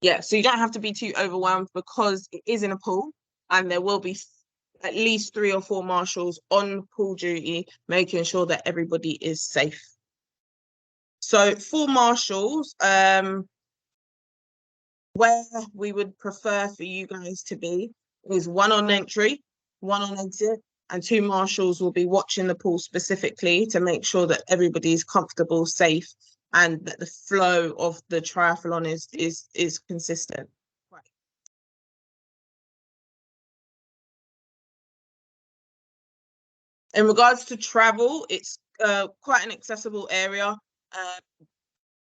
Yeah, so you don't have to be too overwhelmed because it is in a pool and there will be at least 3 or 4 marshals on pool duty, making sure that everybody is safe. So for marshals, where we would prefer for you guys to be is 1 on entry, 1 on exit, and 2 marshals will be watching the pool specifically to make sure that everybody is comfortable, safe, and that the flow of the triathlon is consistent. Right. In regards to travel, it's quite an accessible area.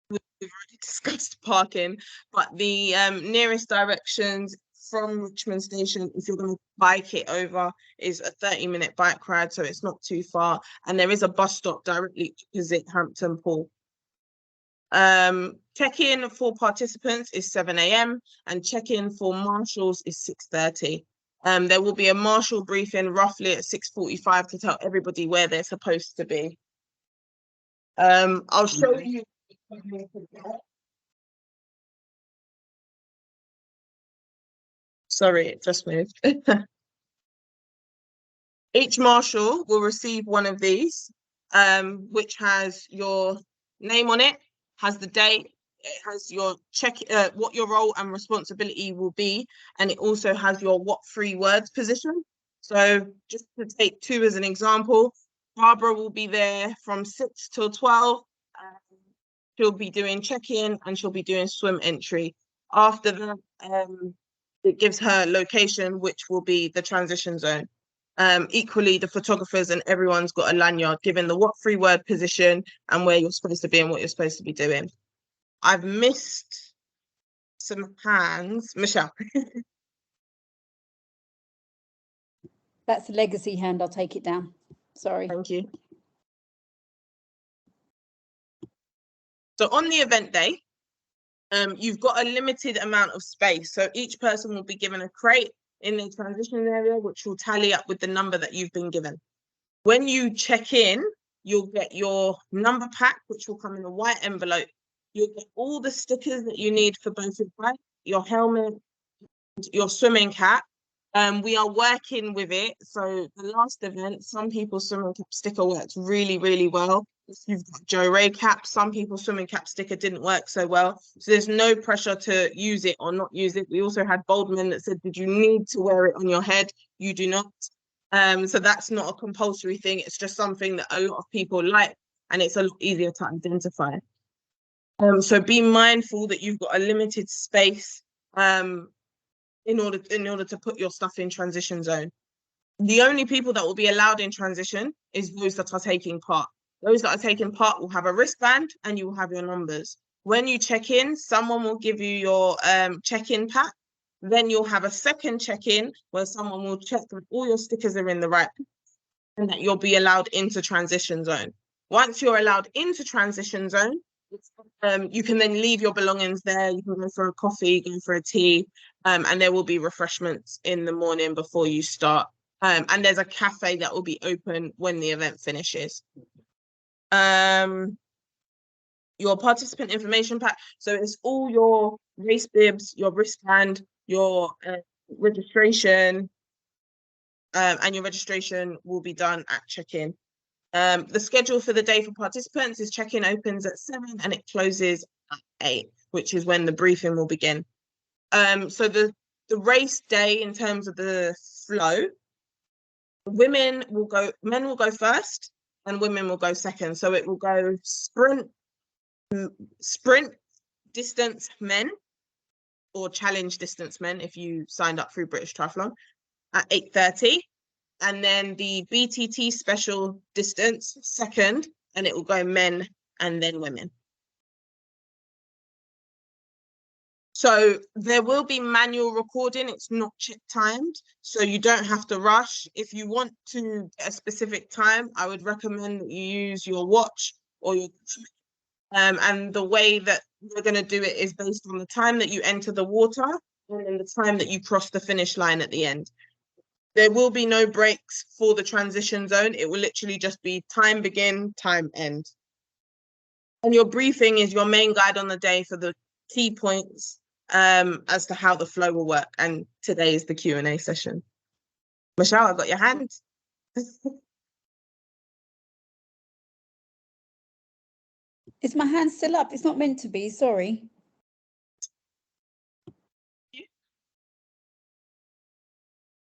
We've already discussed parking, but the nearest directions from Richmond Station, if you're going to bike it over, is a 30-minute bike ride, so it's not too far. And there is a bus stop directly opposite Hampton Pool. Check-in for participants is 7 a.m. and check-in for marshals is 6:30. There will be a marshal briefing roughly at 6:45 to tell everybody where they're supposed to be. I'll show you. Sorry, it just moved. Each marshal will receive one of these, which has your name on it, has the date, it has your what your role and responsibility will be, and it also has your what 3 words position. So just to take 2 as an example, Barbara will be there from 6 till 12. She'll be doing check-in and she'll be doing swim entry. After that, it gives her location, which will be the transition zone. Equally, the photographers and everyone's got a lanyard giving the what 3 word position and where you're supposed to be and what you're supposed to be doing. I've missed some hands. Michelle. That's a legacy hand. I'll take it down. Sorry. Thank you. So on the event day, you've got a limited amount of space. So each person will be given a crate in the transition area, which will tally up with the number that you've been given. When you check in, you'll get your number pack, which will come in a white envelope. You'll get all the stickers that you need for both your bike, your helmet, your swimming cap. We are working with it. So the last event, some people's swimming cap sticker works really, really well. If you've got Joe Ray cap, some people's swimming cap sticker didn't work so well. So there's no pressure to use it or not use it. We also had Boldman that said, did you need to wear it on your head? You do not. So that's not a compulsory thing. It's just something that a lot of people like, and it's a lot easier to identify. So be mindful that you've got a limited space in order to put your stuff in transition zone. The only people that will be allowed in transition is those that are taking part. Those that are taking part will have a wristband and you will have your numbers. When you check in, someone will give you your check-in pack. Then you'll have a second check-in where someone will check that all your stickers are in the right and that you'll be allowed into transition zone. Once you're allowed into transition zone, you can then leave your belongings there. You can go for a coffee, go for a tea, and there will be refreshments in the morning before you start. And there's a cafe that will be open when the event finishes. Your participant information pack. So it's all your race bibs, your wristband, your registration, and your registration will be done at check-in. The schedule for the day for participants is check-in opens at 7 and it closes at 8, which is when the briefing will begin. So the race day in terms of the flow, men will go first and women will go second. So it will go sprint distance men or challenge distance men if you signed up through British Triathlon at 8:30. And then the BTT special distance second, and it will go men and then women. So there will be manual recording. It's not check timed, so you don't have to rush. If you want to get a specific time, I would recommend that you use your watch or your and the way that we're going to do it is based on the time that you enter the water and then the time that you cross the finish line at the end. There will be no breaks for the transition zone. It will literally just be time begin, time end. And your briefing is your main guide on the day for the key points as to how the flow will work. And today is the Q&A session. Michelle, I got your hand. Is my hand still up? It's not meant to be, sorry.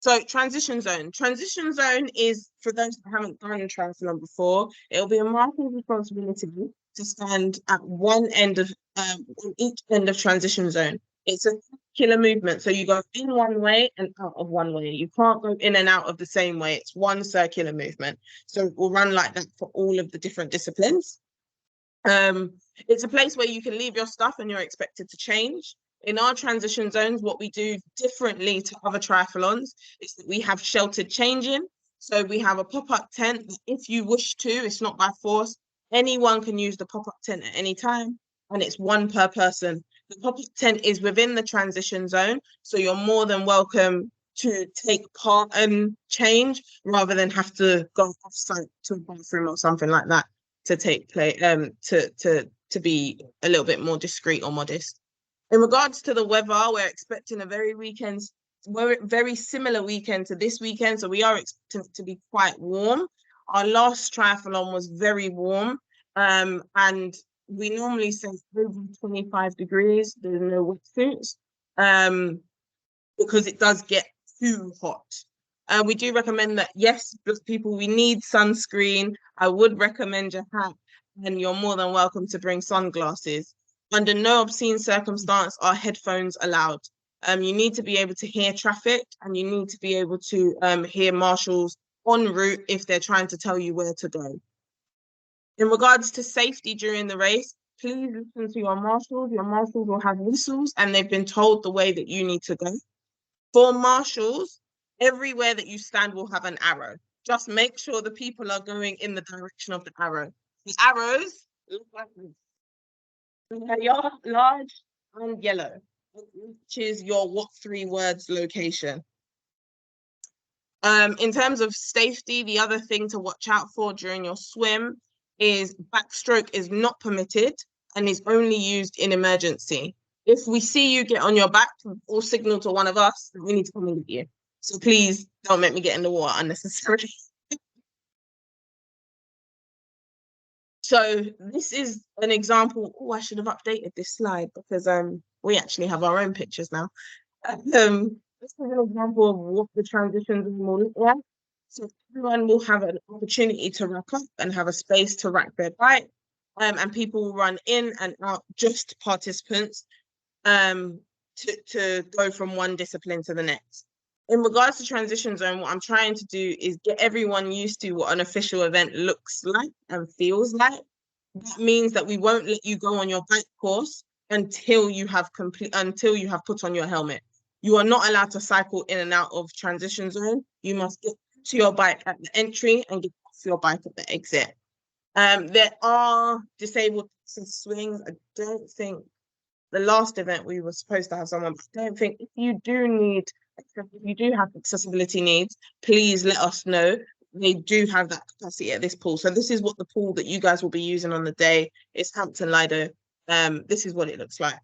So transition zone. Transition zone is, for those that haven't done triathlon before, it'll be a marker's responsibility to stand at one end of, on each end of transition zone. It's a circular movement. So you go in one way and out of one way. You can't go in and out of the same way. It's one circular movement. So it will run like that for all of the different disciplines. It's a place where you can leave your stuff and you're expected to change. In our transition zones, what we do differently to other triathlons is that we have sheltered changing. So we have a pop-up tent that if you wish to, it's not by force, anyone can use the pop-up tent at any time, and it's one per person. The pop-up tent is within the transition zone, so you're more than welcome to take part and change rather than have to go off-site to a bathroom or something like that to take place, to be a little bit more discreet or modest. In regards to the weather, we're expecting a very similar weekend to this weekend, so we are expecting it to be quite warm. Our last triathlon was very warm, and we normally say over 25 degrees. There's no wetsuits, because it does get too hot. We do recommend that, yes, people, we need sunscreen. I would recommend your hat, and you're more than welcome to bring sunglasses. Under no obscene circumstance are headphones allowed. You need to be able to hear traffic, and you need to be able to hear marshals en route if they're trying to tell you where to go. In regards to safety during the race, please listen to your marshals. Your marshals will have whistles, and they've been told the way that you need to go. For marshals, everywhere that you stand will have an arrow. Just make sure the people are going in the direction of the arrow. The arrows look like this. They are large and yellow, which is your what 3 words location. In terms of safety, the other thing to watch out for during your swim is backstroke is not permitted and is only used in emergency. If we see you get on your back or signal to one of us, we need to come and get you. So please don't make me get in the water unnecessarily. So this is an example. Oh, I should have updated this slide because we actually have our own pictures now. This is an example of what the transitions will look like. So everyone will have an opportunity to rack up and have a space to rack their bike, and people will run in and out, just participants, to go from one discipline to the next. In regards to transition zone, what I'm trying to do is get everyone used to what an official event looks like and feels like. That means that we won't let you go on your bike course until you have put on your helmet. You are not allowed to cycle in and out of transition zone. You must get to your bike at the entry and get off your bike at the exit. There are disabled swings. I don't think the last event we were supposed to have someone, but I don't think if you do have accessibility needs, please let us know. They do have that capacity at this pool. So this is what the pool that you guys will be using on the day. It's Hampton Lido. This is what it looks like.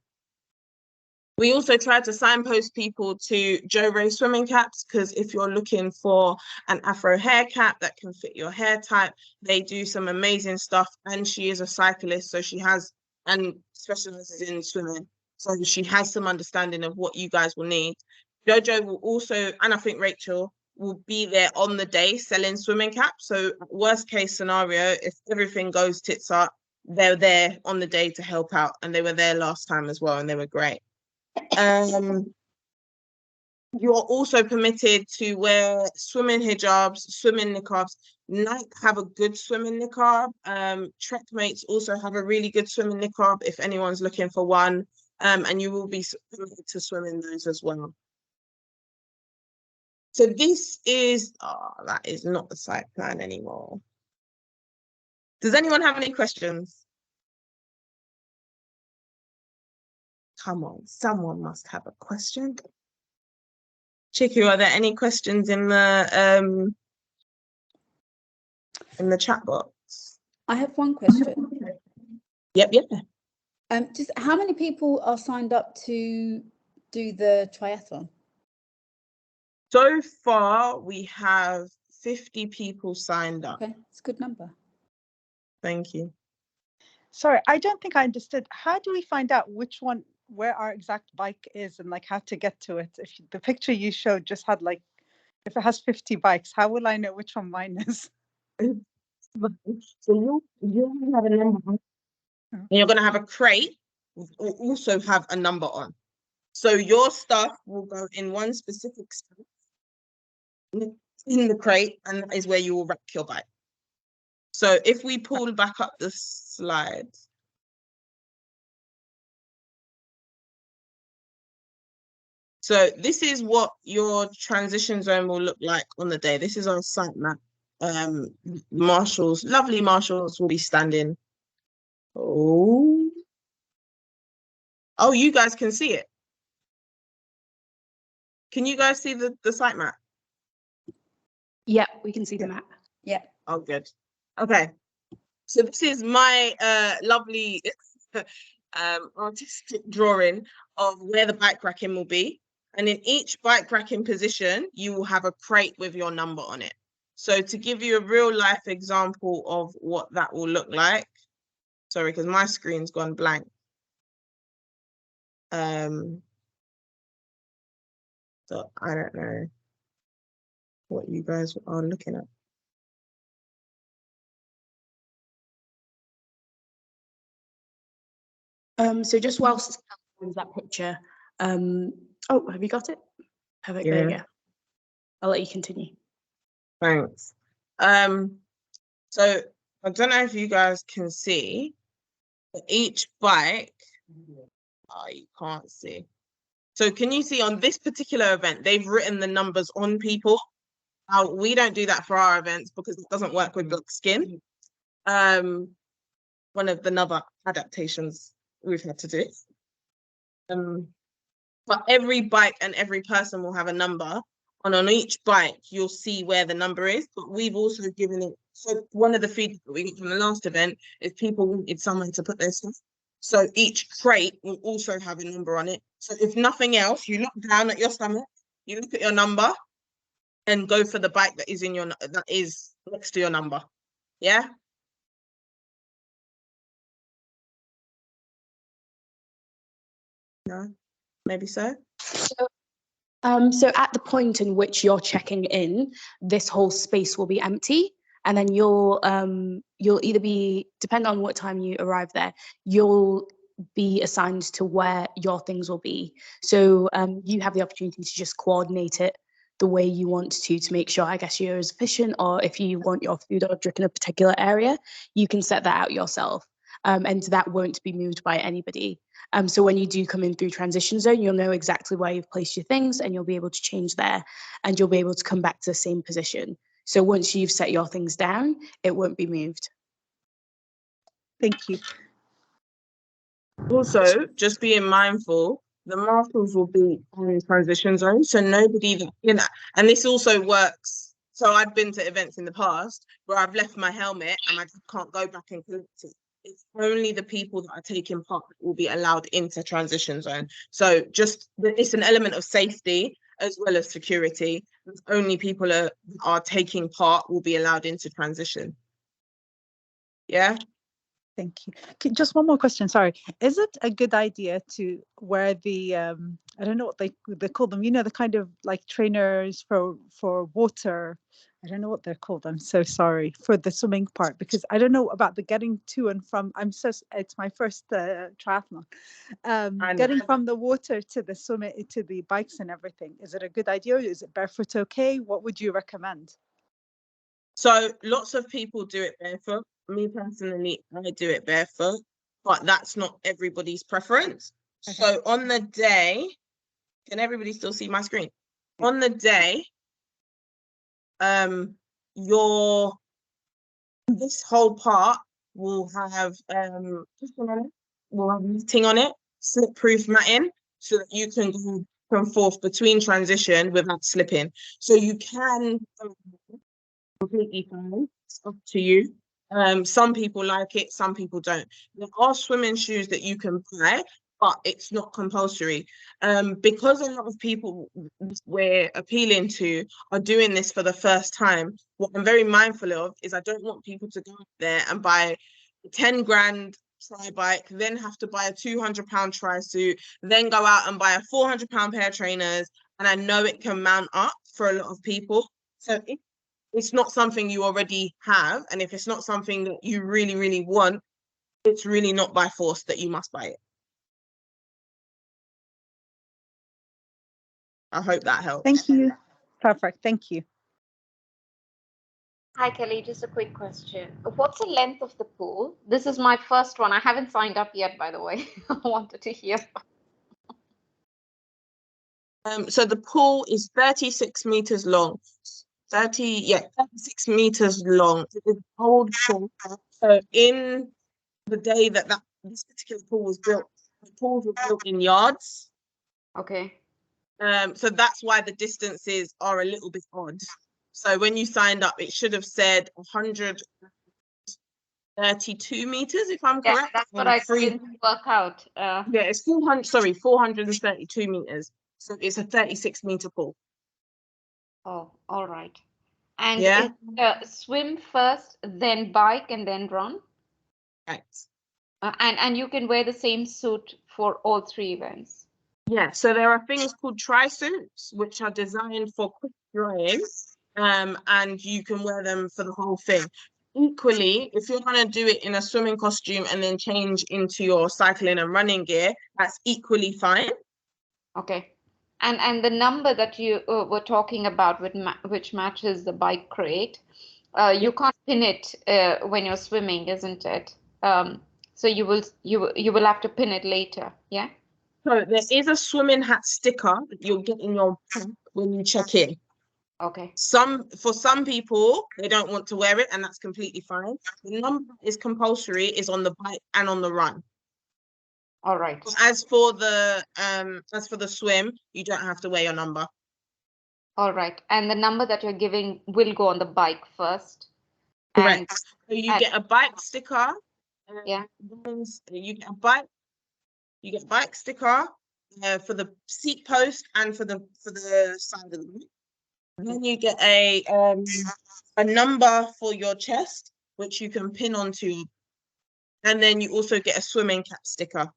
We also try to signpost people to Joe Ray swimming caps, because if you're looking for an afro hair cap that can fit your hair type, they do some amazing stuff. And she is a cyclist, so she has and specializes in swimming. So she has some understanding of what you guys will need. Jojo will also, and I think Rachel, will be there on the day selling swimming caps. So worst case scenario, if everything goes tits up, they're there on the day to help out. And they were there last time as well, and they were great. You're also permitted to wear swimming hijabs, swimming niqabs. Nike have a good swimming niqab. Trekmates also have a really good swimming niqab if anyone's looking for one. And you will be permitted to swim in those as well. So this is, that is not the site plan anymore. Does anyone have any questions? Come on, someone must have a question. Chiku, are there any questions in the chat box? I have one question. Yep. Just how many people are signed up to do the triathlon? So far, we have 50 people signed up. Okay, it's a good number. Thank you. Sorry, I don't think I understood. How do we find out which one, where our exact bike is, and like how to get to it? If the picture you showed just had like, if it has 50 bikes, how will I know which one mine is? So you'll have a number on, and you're going to have a crate will also have a number on. So your stuff will go in one specific space in the crate, and that is where you will rack your bike. So if we pull back up the slides. So this is what your transition zone will look like on the day. This is our site map. Marshals, lovely marshals will be standing. Oh, you guys can see it. Can you guys see the site map? Yeah, we can see the map. Yeah. Oh, good. Okay. So this is my lovely artistic drawing of where the bike racking will be. And in each bike racking position, you will have a crate with your number on it. So to give you a real life example of what that will look like, sorry, because my screen's gone blank. So I don't know what you guys are looking at. So just whilst that picture, oh, have you got it? Perfect. Yeah. There you go. I'll let you continue. Thanks. So I don't know if you guys can see, but each bike, oh, you can't see. So can you see on this particular event, they've written the numbers on people. Now, we don't do that for our events because it doesn't work with black skin. One of the other adaptations we've had to do. But every bike and every person will have a number. And on each bike, you'll see where the number is. But we've also given it. So one of the feedback that we got from the last event is people wanted somewhere to put their stuff. So each crate will also have a number on it. So if nothing else, you look down at your stomach, you look at your number, and go for the bike that is next to your number. Yeah. No, maybe so. So at the point in which you're checking in, this whole space will be empty, and then you'll either be, depending on what time you arrive there, you'll be assigned to where your things will be. So you have the opportunity to just coordinate it the way you want to make sure, I guess, you're as efficient, or if you want your food or drink in a particular area, you can set that out yourself. And that won't be moved by anybody. So when you do come in through transition zone, you'll know exactly where you've placed your things, and you'll be able to change there, and you'll be able to come back to the same position. So once you've set your things down, it won't be moved. Thank you. Also, just being mindful, the marshals will be in transition zone, so nobody that, and this also works. So I've been to events in the past where I've left my helmet and I just can't go back and collect it. It's only the people that are taking part that will be allowed into transition zone. So it's an element of safety as well as security. Only people that are taking part will be allowed into transition. Yeah. Thank you. Okay, just one more question. Sorry. Is it a good idea to wear the I don't know what they call them, the kind of like trainers for water? I don't know what they're called. I'm so sorry, for the swimming part, because I don't know about the getting to and from. It's my first triathlon. Getting from the water to the swimming, to the bikes and everything. Is it a good idea? Is it barefoot okay? What would you recommend? So lots of people do it barefoot. Me personally, I do it barefoot, but that's not everybody's preference. Okay. So on the day, can everybody still see my screen? On the day, this whole part will have matting on it, slip-proof matting, so that you can go from forth between transition without slipping. So you can completely fine. It's up to you. Some people like it, some people don't. There are swimming shoes that you can buy, but it's not compulsory. Because a lot of people we're appealing to are doing this for the first time, what I'm very mindful of is I don't want people to go up there and buy 10 grand tri bike, then have to buy a £200 tri suit, then go out and buy a £400 pair of trainers. And I know it can mount up for a lot of people. So if it's not something you already have, and if it's not something that you really, really want, it's really not by force that you must buy it. I hope that helps. Thank you. Perfect. Thank you. Hi, Kelly. Just a quick question. What's the length of the pool? This is my first one. I haven't signed up yet, by the way. I wanted to hear. So the pool is 36 meters long. 36 meters long. It's an old pool. So in the day that this particular pool was built, the pools were built in yards. Okay. So that's why the distances are a little bit odd. So when you signed up, it should have said 132 meters, if I'm Yeah, correct. that's what I didn't work out. Yeah, it's 432 meters. So it's a 36 meter pool. Oh, all right. And Yeah. swim first, then bike, and then run. Right. And you can wear the same suit for all three events. Yeah, so there are things called tri-suits, which are designed for quick drying, and you can wear them for the whole thing. Equally, if you're going to do it in a swimming costume and then change into your cycling and running gear, that's equally fine. Okay. And the number that you were talking about, which matches the bike crate, you can't pin it when you're swimming, isn't it? So you will have to pin it later, yeah? So there is a swimming hat sticker that you'll get in your pack when you check in. Okay. For some people, they don't want to wear it, and that's completely fine. The number is compulsory, is on the bike and on the run. All right. As for the swim, you don't have to wear your number. All right. And the number that you're giving will go on the bike first. Correct. So you get a bike sticker. Yeah. You get a bike sticker for the seat post and for the side of the bike. Then you get a number for your chest, which you can pin onto, and then you also get a swimming cap sticker.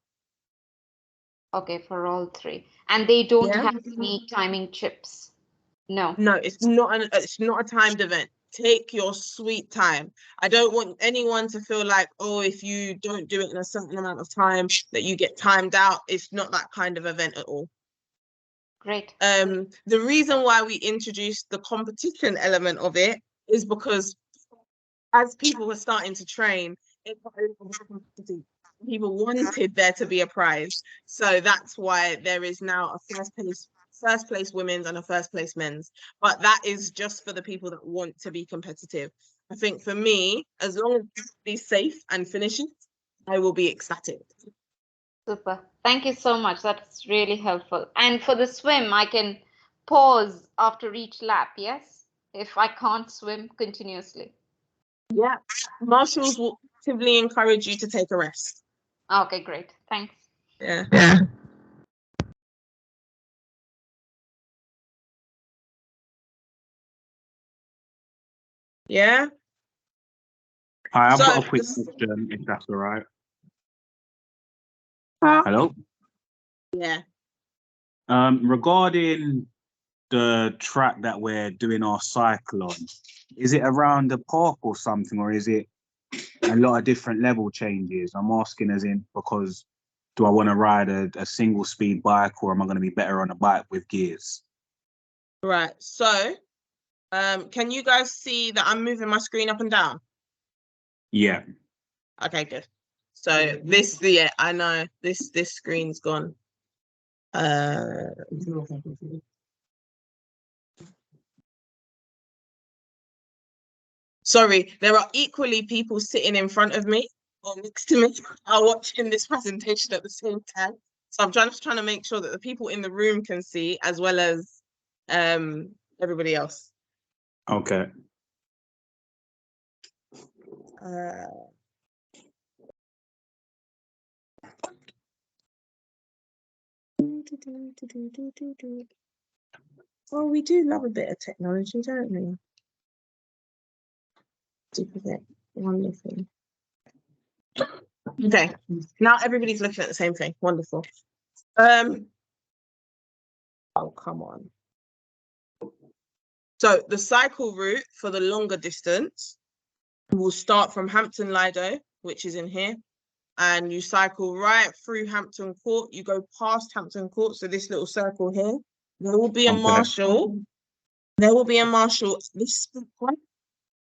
Okay, for all three. And they don't have any timing chips. No. No, it's not a timed event. Take your sweet time. I don't want anyone to feel like, oh, if you don't do it in a certain amount of time, that you get timed out. It's not that kind of event at all. Great. The reason why we introduced the competition element of it is because as people were starting to train, it got a little bit competitive. People wanted there to be a prize. So that's why there is now a first place women's and a first place men's. But that is just for the people that want to be competitive. I think for me, as long as it's safe and finishes, I will be ecstatic. Super. Thank you so much. That's really helpful. And for the swim, I can pause after each lap, yes? If I can't swim continuously. Yeah. Marshals will actively encourage you to take a rest. Okay, great. Thanks. Yeah. Yeah. Hi, I've So- got a quick question, if that's all right. Hello? Yeah. Regarding the track that we're doing our cycle on, is it around the park or something, or is it a lot of different level changes? I'm asking as in, because do I want to ride a single speed bike, or am I going to be better on a bike with gears? Right. So, can you guys see that I'm moving my screen up and down? Yeah. Okay, good. So I know this screen's gone. Sorry, there are equally people sitting in front of me or next to me are watching this presentation at the same time. So I'm just trying to make sure that the people in the room can see as well as everybody else. Okay. Well, we do love a bit of technology, don't we? Wonderful. Okay, now everybody's looking at the same thing. Wonderful. Oh, come on. So the cycle route for the longer distance will start from Hampton Lido, which is in here, and you cycle right through Hampton Court. You go past Hampton Court, so this little circle here. There will be a marshal. There will be a marshal at this split point.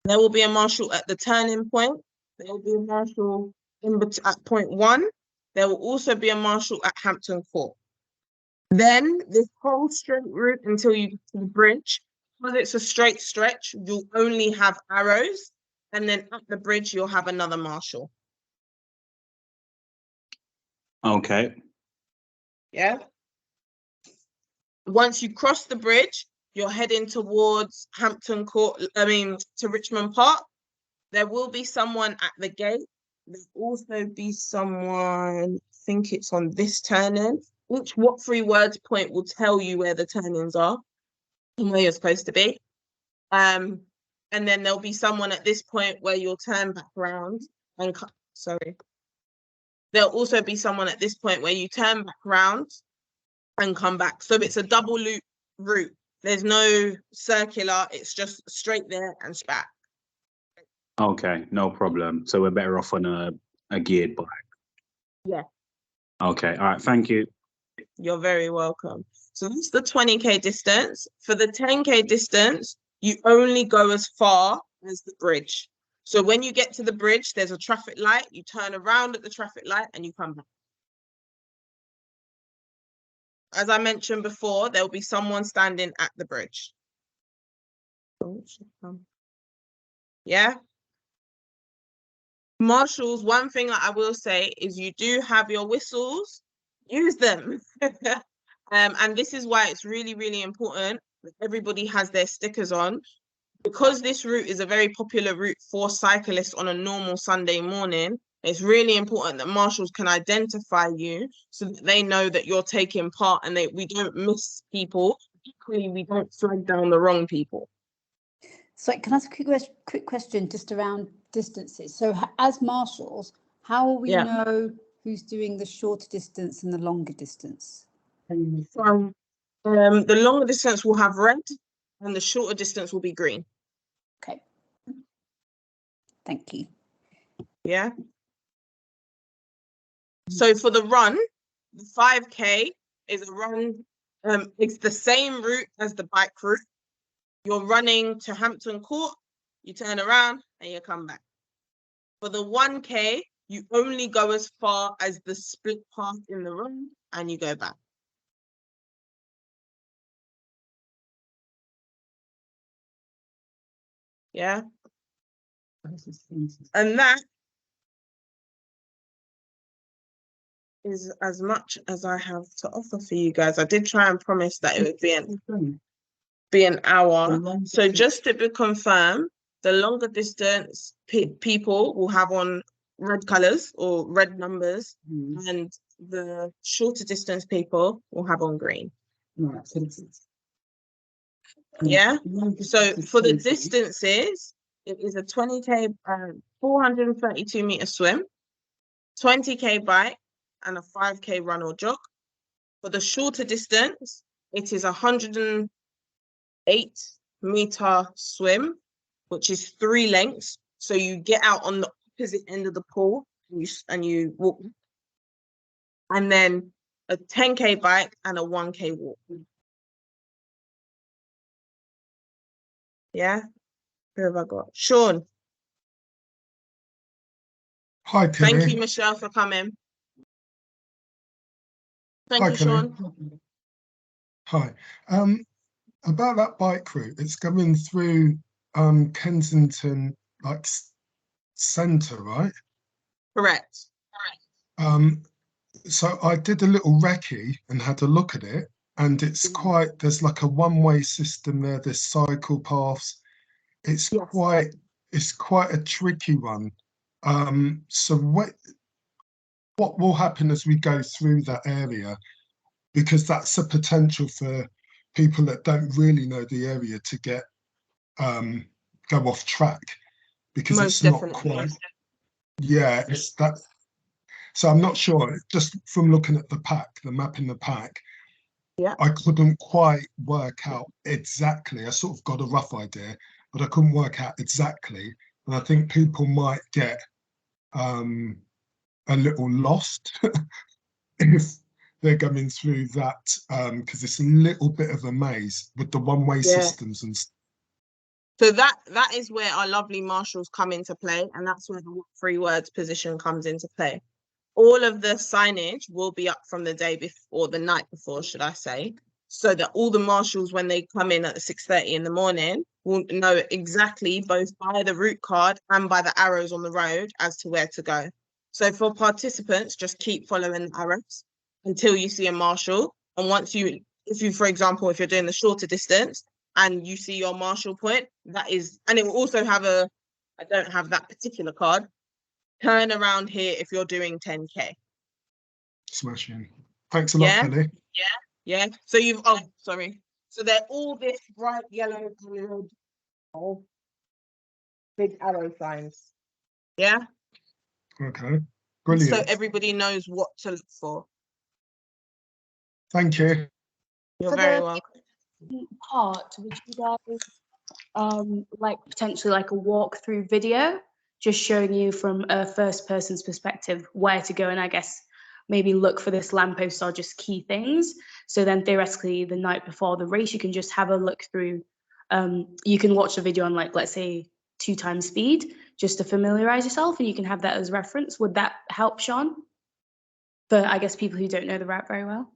There will be a marshal at the turning point. There will be a marshal at point 1. There will also be a marshal at Hampton Court. Then this whole straight route until you get to the bridge, because it's a straight stretch, you'll only have arrows, and then at the bridge you'll have another marshal. Okay. Yeah. Once you cross the bridge, you're heading towards Hampton Court, to Richmond Park. There will be someone at the gate. There'll also be someone, I think it's on this turn-in. Each what 3 words point will tell you where the turn-ins are and where you're supposed to be. And then there'll be someone at this point where you'll turn back around and there'll also be someone at this point where you turn back around and come back. So it's a double loop route. There's no circular, it's just straight there and back. Okay, no problem. So we're better off on a geared bike. Yeah. Okay, all right, thank you. You're very welcome. So that's the 20K distance. For the 10K distance, you only go as far as the bridge. So when you get to the bridge, there's a traffic light, you turn around at the traffic light and you come back. As I mentioned before, there'll be someone standing at the bridge. Yeah. Marshals, one thing that I will say is you do have your whistles, use them. And this is why it's really, really important that everybody has their stickers on. Because this route is a very popular route for cyclists on a normal Sunday morning, it's really important that marshals can identify you so that they know that you're taking part and we don't miss people. Equally, we don't flag down the wrong people. So can I ask a quick question just around distances? So as marshals, how will we know who's doing the shorter distance and the longer distance? From the longer distance will have red and the shorter distance will be green. Okay. Thank you. Yeah. So for the run, the 5K is a run. It's the same route as the bike route. You're running to Hampton Court, you turn around and you come back. For the 1K, you only go as far as the split path in the run and you go back. Yeah. And that is as much as I have to offer for you guys. I did try and promise that it would be an hour. So just to be confirmed, the longer distance people will have on red colors or red numbers, and the shorter distance people will have on green. Yeah. So for the distances, it is a 20K, 432 meter swim, 20K bike, and a 5K run or jog. For the shorter distance, it is 108 meter swim, which is 3 lengths. So you get out on the opposite end of the pool and you walk. And then a 10K bike and a 1K walk. Yeah. Who have I got? Sean. Hi, Tilly. Thank you, Michelle, for coming. Thank you, Sean. Hi. About that bike route, it's coming through Kensington, like centre, right? Correct. So I did a little recce and had a look at it, and it's there's like a one-way system there. There's cycle paths. It's quite a tricky one. So what will happen as we go through that area? Because that's a potential for people that don't really know the area to get go off track, because Most it's not definitely. quite. Yeah, it's that. So I'm not sure. Just from looking at the pack, the map in the pack, Yeah. I couldn't quite work out exactly. I sort of got a rough idea, but I couldn't work out exactly. And I think people might get a little lost if they're going through that, because it's a little bit of a maze with the one-way systems and stuff. So that is where our lovely marshals come into play, and that's where the what 3 words position comes into play. All of the signage will be up from the day before, or the night before, should I say, so that all the marshals, when they come in at 6:30 in the morning, will know exactly, both by the route card and by the arrows on the road, as to where to go. So for participants, just keep following the arrows until you see a marshal. And once you, for example, if you're doing the shorter distance and you see your marshal point, that is, and it will also have I don't have that particular card, turn around here if you're doing 10K. Smashing. Thanks a lot, Kelly. Yeah. So sorry. So they're all this bright yellow colored big arrow signs. Yeah. Okay. Brilliant. So everybody knows what to look for. Thank you. You're For very the welcome. part, would you guys like potentially like a walkthrough video, just showing you from a first person's perspective where to go, and I guess maybe look for this lamppost or just key things. So then theoretically the night before the race, you can just have a look through. You can watch a video on, like, let's say 2 times speed, just to familiarize yourself, and you can have that as reference. Would that help, Sean? For, I guess, people who don't know the route very well.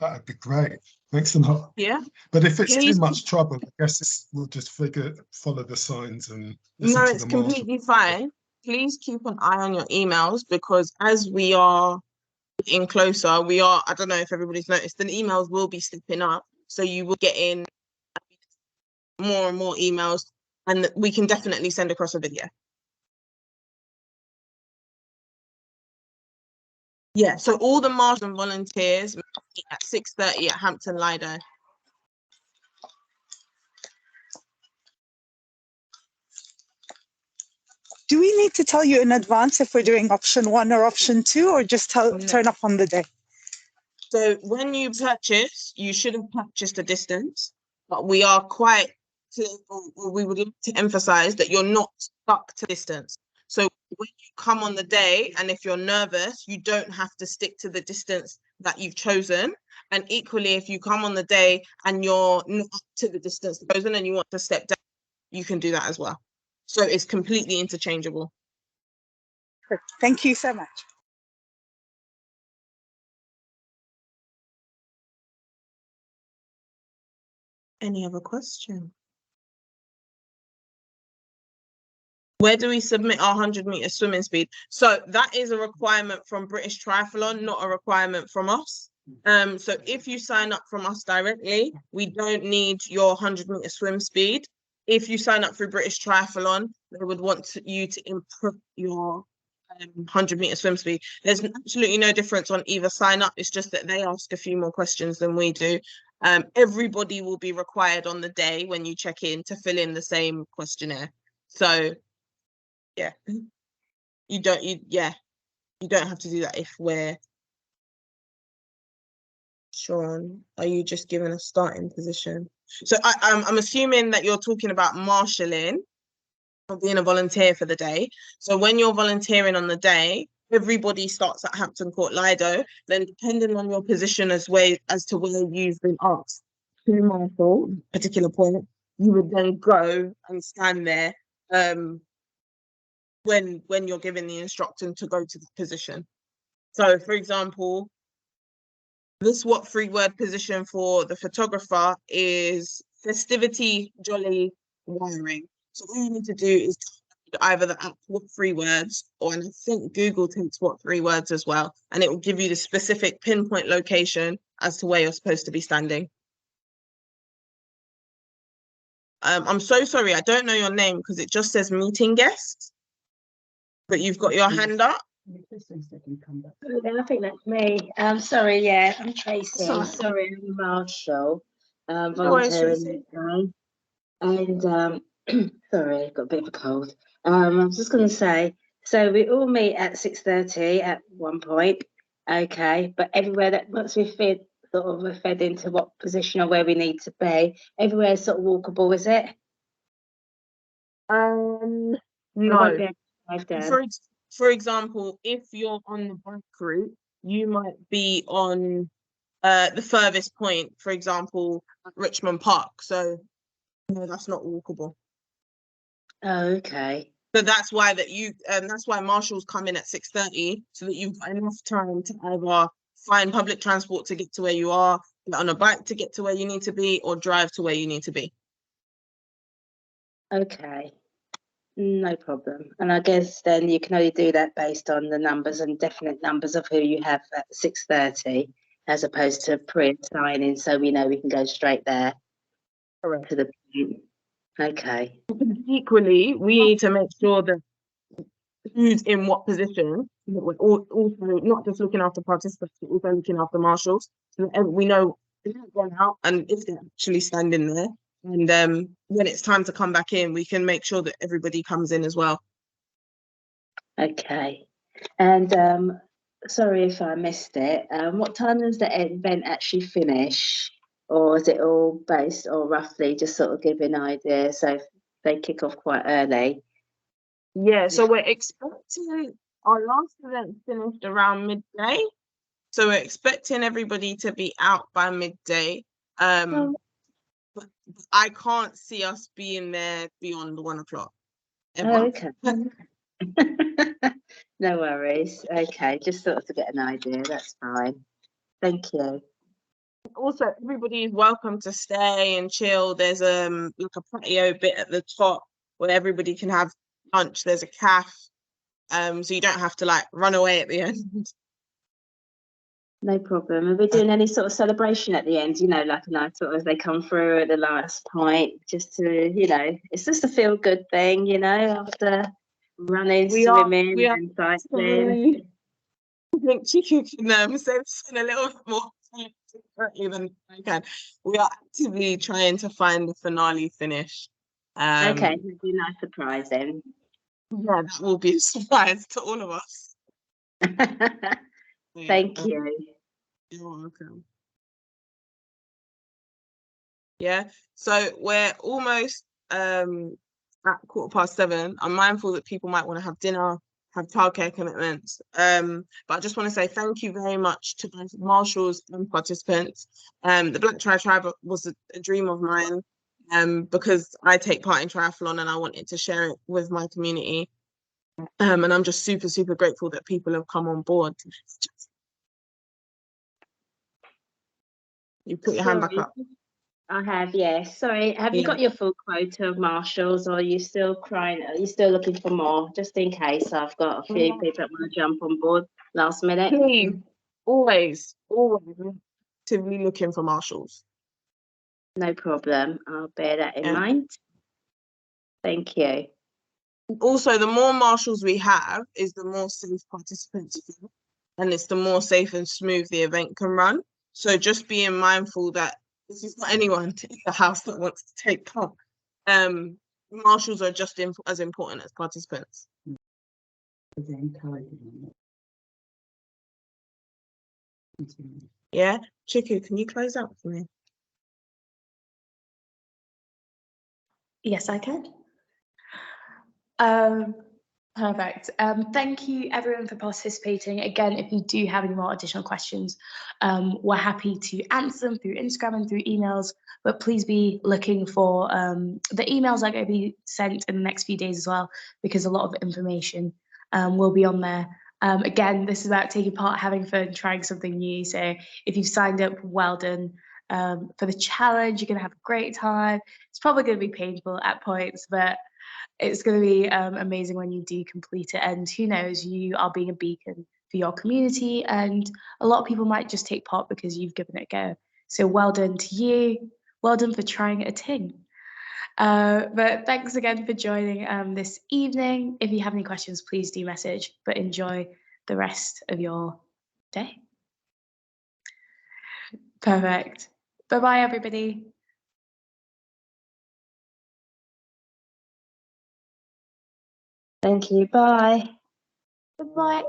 That'd be great. Thanks a lot. Yeah. But if it's Please. too much trouble, I guess we'll just follow the signs and listen No, to it's the marshal. completely fine. Please keep an eye on your emails, because as we are getting closer, I don't know if everybody's noticed, the emails will be stepping up. So you will get in more and more emails, and we can definitely send across a video. Yeah, so all the marshals and volunteers meet at 6:30 at Hampton Lido. Do we need to tell you in advance if we're doing option 1 or option 2, or just turn up on the day? So when you purchase, you should have purchased a distance, but we are quite clear, or we would like to emphasize that you're not stuck to distance. So when you come on the day, and if you're nervous, you don't have to stick to the distance that you've chosen. And equally, if you come on the day and you're not up to the distance chosen and you want to step down, you can do that as well. So it's completely interchangeable. Thank you so much. Any other question? Where do we submit our 100-meter swimming speed? So that is a requirement from British Triathlon, not a requirement from us. So if you sign up from us directly, we don't need your 100-meter swim speed. If you sign up through British Triathlon, they would want you to input your 100-meter swim speed. There's absolutely no difference on either sign up. It's just that they ask a few more questions than we do. Everybody will be required on the day when you check in to fill in the same questionnaire. So yeah, you don't have to do that if we're Sean. Are you just given a starting position? So I'm assuming that you're talking about marshalling or being a volunteer for the day. So when you're volunteering on the day, everybody starts at Hampton Court Lido. Then depending on your position as to where you've been asked to marshal a particular point, you would then go and stand there when you're given the instruction to go to the position. So for example, this what 3-word position for the photographer is festivity, jolly, wiring. So all you need to do is either the app what 3 words, or, and I think Google takes what 3 words as well, and it will give you the specific pinpoint location as to where you're supposed to be standing. I'm so sorry, I don't know your name because it just says meeting guests. but you've got your hand up. Yeah, I think that's me. Sorry, yeah, I'm Tracy. Sorry, I'm Marshall, No worries, volunteering today. And sorry, I've got a bit of a cold. I was just going to say, so we all meet at 6:30 at one point, okay, but everywhere that once we're fed into what position or where we need to be, everywhere is sort of walkable, is it? No. For example, if you're on the bike route, you might be on the furthest point, for example, Richmond Park. So no, that's not walkable. Oh, okay. So that's why that's why marshals come in at 6:30, so that you've got enough time to either find public transport to get to where you are, get on a bike to get to where you need to be, or drive to where you need to be. Okay. No problem. And I guess then you can only do that based on the numbers and definite numbers of who you have at 6:30, as opposed to pre-assigning, so we know we can go straight there. Correct. To the point. Okay. Equally, we need to make sure that who's in what position, that we're also not just looking after participants, but also looking after marshals, so that we know if they've gone out and if they're actually standing there. And when it's time to come back in, we can make sure that everybody comes in as well. Okay. And sorry if I missed it. What time does the event actually finish? Or is it all based or roughly just sort of give an idea? So if they kick off quite early. Yeah, so we're expecting our last event finished around midday. So we're expecting everybody to be out by midday. But I can't see us being there beyond 1 o'clock. Oh, okay. No worries. Okay, just sort of to get an idea. That's fine. Thank you. Also, everybody is welcome to stay and chill. There's like a patio bit at the top where everybody can have lunch. There's a cafe, so you don't have to like run away at the end. No problem. Are we doing any sort of celebration at the end? You know, like a nice sort of as they come through at the last point, just to, you know, it's just a feel good thing, you know, after running, swimming, and cycling. I think Chiku can say this in a little bit more correctly than I can. We are actively trying to find the finale finish. Okay, it'll be a nice surprise then. Yeah, that will be a surprise to all of us. Thank you. You're welcome. Yeah, so we're almost at 7:15. I'm mindful that people might want to have dinner, have childcare commitments. But I just want to say thank you very much to both marshals and participants. The Black Tribe was a dream of mine, because I take part in triathlon and I wanted to share it with my community. And I'm just super, super grateful that people have come on board. You put your hand back up. I have, yes. Sorry, have you got your full quota of marshals, or are you still crying? Are you still looking for more? Just in case I've got a few people that want to jump on board last minute. Please, always actively looking for marshals. No problem. I'll bear that in mind. Thank you. Also, the more marshals we have, is the more safe participants feel, and it's the more safe and smooth the event can run. So just being mindful that this is not anyone in the house that wants to take part. Marshals are just as important as participants. Yeah, Chiku, can you close out for me? Yes, I can. Perfect. Thank you everyone for participating. Again, if you do have any more additional questions, we're happy to answer them through Instagram and through emails, but please be looking for the emails that are going to be sent in the next few days as well, because a lot of information will be on there. Again, this is about taking part, having fun, trying something new. So if you've signed up, well done. For the challenge, you're going to have a great time. It's probably going to be painful at points, but it's going to be amazing when you do complete it. And who knows, you are being a beacon for your community, and a lot of people might just take part because you've given it a go. So well done to you. Well done for trying a ting. But thanks again for joining this evening. If you have any questions, please do message, but enjoy the rest of your day. Perfect. Bye-bye, everybody. Thank you. Bye. Bye-bye.